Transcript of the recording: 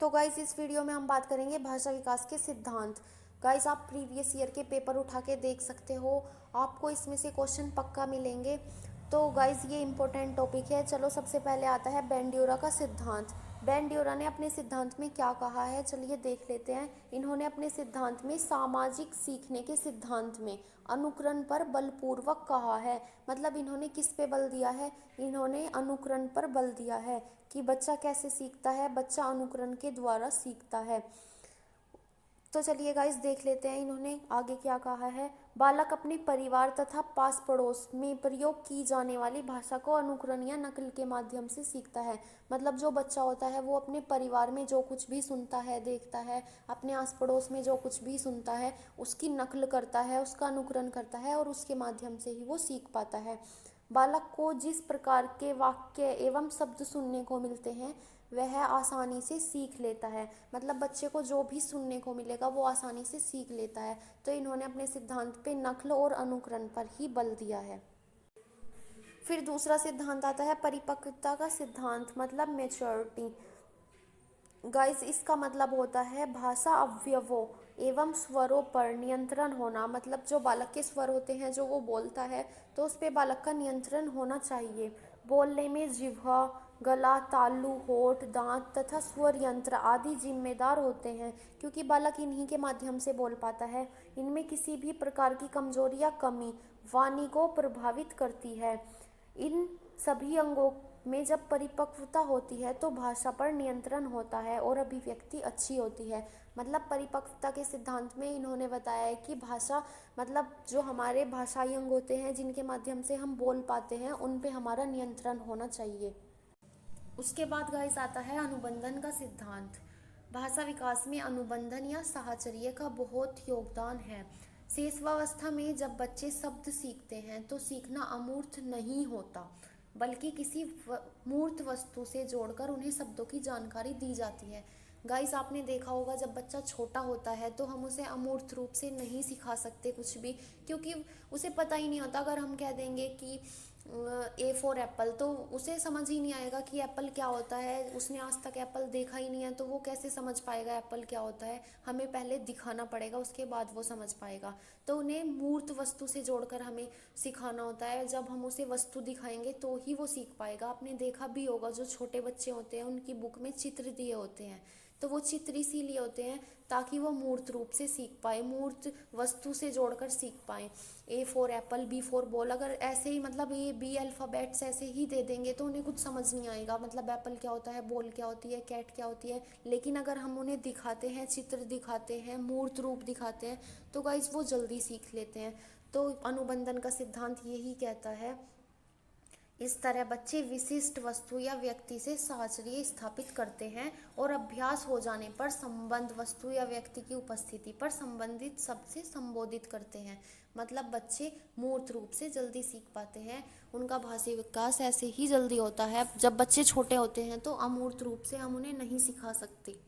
तो गाइस इस वीडियो में हम बात करेंगे भाषा विकास के सिद्धांत। गाइस आप प्रीवियस ईयर के पेपर उठा के देख सकते हो, आपको इसमें से क्वेश्चन पक्का मिलेंगे। तो गाइस ये इम्पोर्टेंट टॉपिक है। चलो सबसे पहले आता है बेंड्यूरा का सिद्धांत। बेंड्यूरा ने अपने सिद्धांत में क्या कहा है, चलिए देख लेते हैं। इन्होंने अपने सिद्धांत में सामाजिक सीखने के सिद्धांत में अनुकरण पर बलपूर्वक कहा है। मतलब इन्होंने किस पे बल दिया है, इन्होंने अनुकरण पर बल दिया है कि बच्चा कैसे सीखता है, बच्चा अनुकरण के द्वारा सीखता है। तो चलिए गाइस देख लेते हैं इन्होंने आगे क्या कहा है। बालक अपने परिवार तथा पास पड़ोस में प्रयोग की जाने वाली भाषा को अनुकरण या नकल के माध्यम से सीखता है। मतलब जो बच्चा होता है वो अपने परिवार में जो कुछ भी सुनता है, देखता है, अपने आस पड़ोस में जो कुछ भी सुनता है उसकी नकल करता है, उसका अनुकरण करता है और उसके माध्यम से ही वो सीख पाता है। बालक को जिस प्रकार के वाक्य एवं शब्द सुनने को मिलते हैं वह आसानी से सीख लेता है। मतलब बच्चे को जो भी सुनने को मिलेगा वो आसानी से सीख लेता है। तो इन्होंने अपने सिद्धांत पे नकल और अनुकरण पर ही बल दिया है। फिर दूसरा सिद्धांत आता है परिपक्वता का सिद्धांत, मतलब मैच्योरिटी। गाइस इसका मतलब होता है भाषा अवयवों एवं स्वरों पर नियंत्रण होना। मतलब जो बालक के स्वर होते हैं जो वो बोलता है तो उस पे बालक का नियंत्रण होना चाहिए। बोलने में जिह्वा, गला, तालु, होठ, दांत तथा स्वर यंत्र आदि जिम्मेदार होते हैं, क्योंकि बालक इन्हीं के माध्यम से बोल पाता है। इनमें किसी भी प्रकार की कमजोरी या कमी वाणी को प्रभावित करती है। इन सभी अंगों में जब परिपक्वता होती है तो भाषा पर नियंत्रण होता है और अभिव्यक्ति अच्छी होती है। मतलब परिपक्वता के सिद्धांत में इन्होंने बताया है कि भाषा, मतलब जो हमारे भाषाई अंग होते हैं जिनके माध्यम से हम बोल पाते हैं उन पे हमारा नियंत्रण होना चाहिए। उसके बाद गाइस आता है अनुबंधन का सिद्धांत। भाषा विकास में अनुबंधन या साहचर्य का बहुत योगदान है। शेषवावस्था में जब बच्चे शब्द सीखते हैं तो सीखना अमूर्त नहीं होता, बल्कि किसी मूर्त वस्तु से जोड़कर उन्हें शब्दों की जानकारी दी जाती है। गाइस आपने देखा होगा जब बच्चा छोटा होता है तो हम उसे अमूर्त रूप से नहीं सिखा सकते कुछ भी, क्योंकि उसे पता ही नहीं होता। अगर हम कह देंगे कि ए फॉर एप्पल तो उसे समझ ही नहीं आएगा कि एप्पल क्या होता है। उसने आज तक एप्पल देखा ही नहीं है तो वो कैसे समझ पाएगा एप्पल क्या होता है। हमें पहले दिखाना पड़ेगा, उसके बाद वो समझ पाएगा। तो उन्हें मूर्त वस्तु से जोड़कर हमें सिखाना होता है। जब हम उसे वस्तु दिखाएंगे तो ही वो सीख पाएगा। आपने देखा भी होगा जो छोटे बच्चे होते हैं उनकी बुक में चित्र दिए होते हैं, तो वो चित्र इसीलिए होते हैं ताकि वो मूर्त रूप से सीख पाए, मूर्त वस्तु से जोड़कर सीख पाए। A for apple, B for ball, अगर ऐसे ही मतलब ए बी अल्फ़ाबेट्स ऐसे ही दे देंगे तो उन्हें कुछ समझ नहीं आएगा। मतलब एप्पल क्या होता है, बॉल क्या होती है, कैट क्या होती है। लेकिन अगर हम उन्हें दिखाते हैं, चित्र दिखाते हैं, मूर्त रूप दिखाते हैं तो गाइस वो जल्दी सीख लेते हैं। तो अनुबंधन का सिद्धांत यही कहता है। इस तरह बच्चे विशिष्ट वस्तु या व्यक्ति से साहचर्य स्थापित करते हैं और अभ्यास हो जाने पर संबंध वस्तु या व्यक्ति की उपस्थिति पर संबंधित शब्द से संबोधित करते हैं। मतलब बच्चे मूर्त रूप से जल्दी सीख पाते हैं, उनका भाषी विकास ऐसे ही जल्दी होता है। जब बच्चे छोटे होते हैं तो अमूर्त रूप से हम उन्हें नहीं सिखा सकते।